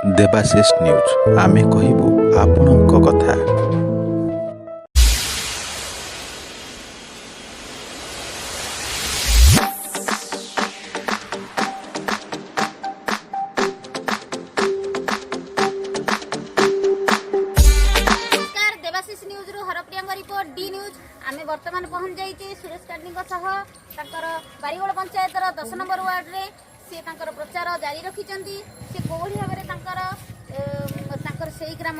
Debashish news ଆମେ କହିବୁ ଆପଣଙ୍କ କଥା। देवाशीष न्यूज रु हरप्रिया रिपोर्ट डी न्यूज आम बर्तमान पहुंच जाइए सुरेश कांडी बारीगोड़ पंचायत 10 नंबर वार्ड रे सी प्रचार जारी रखिंट सी कौड़ी भाव से ग्राम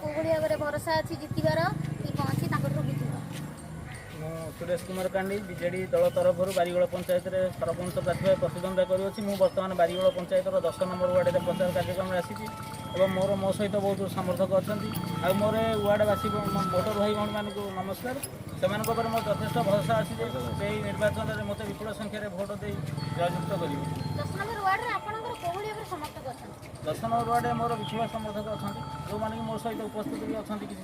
कौड़ी भाव भरोसा अच्छी जितबार कि कौन अच्छी सुरेश कुमार कांडी बीजेडी दल तरफ बारीगोड़ पंचायत में सरपंच प्रार्थी प्रतिद्वंद्विता करुँच बर्तमान बारीगोड़ पंचायत 10 नंबर वार्ड में प्रचार कार्यक्रम आसी मोर मो सहित बहुत समर्थक अच्छा आ मोर वार्डवासी भोटर भाई भाई मानक नमस्कार से मोर यथेष भरोसा अच्छी से निर्वाचन में मत विपुल संख्यार भोट दे जययुक्त कर 10 नंबर वार्ड वार्ड मोर विपुल समर्थक अच्छा जो मैंने मो सहित उपस्थित भी अच्छा किसी से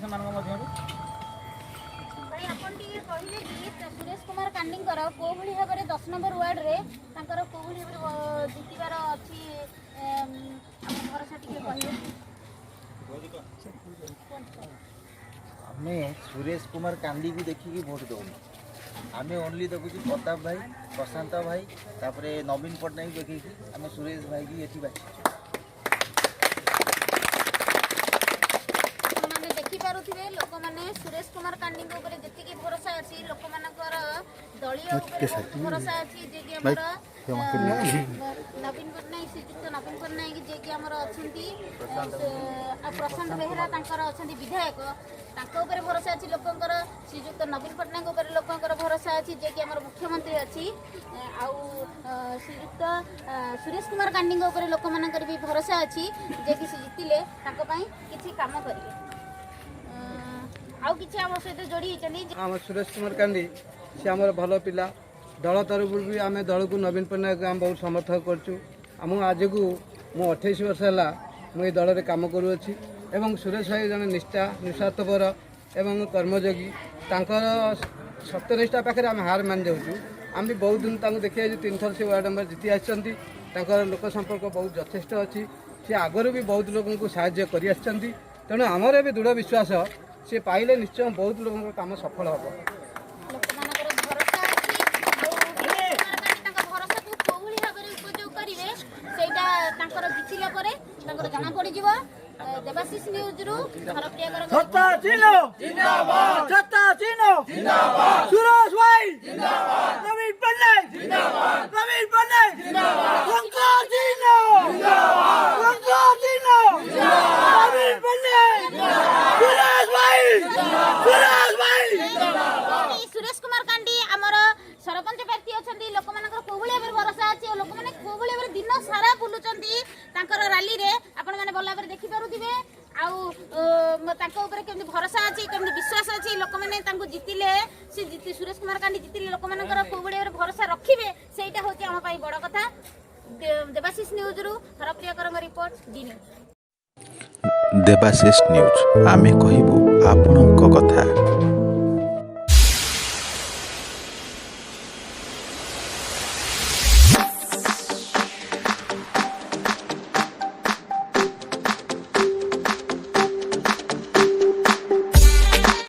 सुरेश कुमार कांडी कौ भाव 10 नंबर वार्ड रे कौ भाव जितबार अच्छी भरोसा आमे सुरेश कुमार कांडी को देखिकी भोट दौन आमे ओनली देखु प्रताप भाई प्रशांत भाई तापरे नवीन पट्टनायक देखिकी आमे सुरेश भाई की एठी बाछी देखिपे लोक मैंने सुरेश कुमार कांडी जी भरोसा अच्छी लोक मान दलीय भरोसा अच्छी जे कि नवीन पट्टनायक श्रीजुक्त नवीन पट्टनायक जे कि अच्छा प्रशांत बेहरा अच्छा विधायक भरोसा अच्छी लोकंर श्रीजुक्त नवीन पट्टनायक लोकंर भरोसा अच्छी जे कि मुख्यमंत्री अच्छी श्रीजुक्त सुरेश कुमार कांडी लोक मानकर भी भरोसा अच्छी जे कि जितिले किसी काम करेंगे आम सहित जोड़ी आम सुरेश कुमार कांडी सी आम भल पिला दल तरफ भी आम दल को नवीन पट्टनायक आम बहुत समर्थक करम आज को मु 28 वर्ष है मुझे दल में कम करुँच एवं सुरेश भाई जन निष्ठा निस्वार्थपर एवं कर्मयोगी सत्यनिष्ठा पाखे आम हार मान जाऊँ आम भी बहुत दिन देखिए 3 थर से वार्ड नंबर जीति आर लोक संपर्क बहुत यथेष अच्छी सी आगर भी बहुत लोगों को साहाय्य कर तेणु आमर भी दृढ़ विश्वास सी पाइले निश्चय बहुत लोगों काम सफल हम जना पड़ देवाशीष न्यूज रु हरप्रिया सुरेश भाई नवीन पट्टनायक नवीन पट्टनायक नवीन पट्टनायक सुरेश कुमार कांडी आमर सरपंच प्रार्थी अच्छा लोक मान कौ भाव भरोसा अच्छी लोक मैंने कौ भाव दिन सारा बुलूं रैली रे आपण मैंने भल भाव देखिपे आउे भरोसा अच्छी कमी विश्वास अच्छी लोक मैंने जितिले सी सुरेश कुमार कांडी जितिले लोक मान कौ भाव भरोसा रखिए से हूँ आम बड़ कथा देवाशीष न्यूज रु Harpriya report D news Debashish news आमे कहबू आपणक कथा।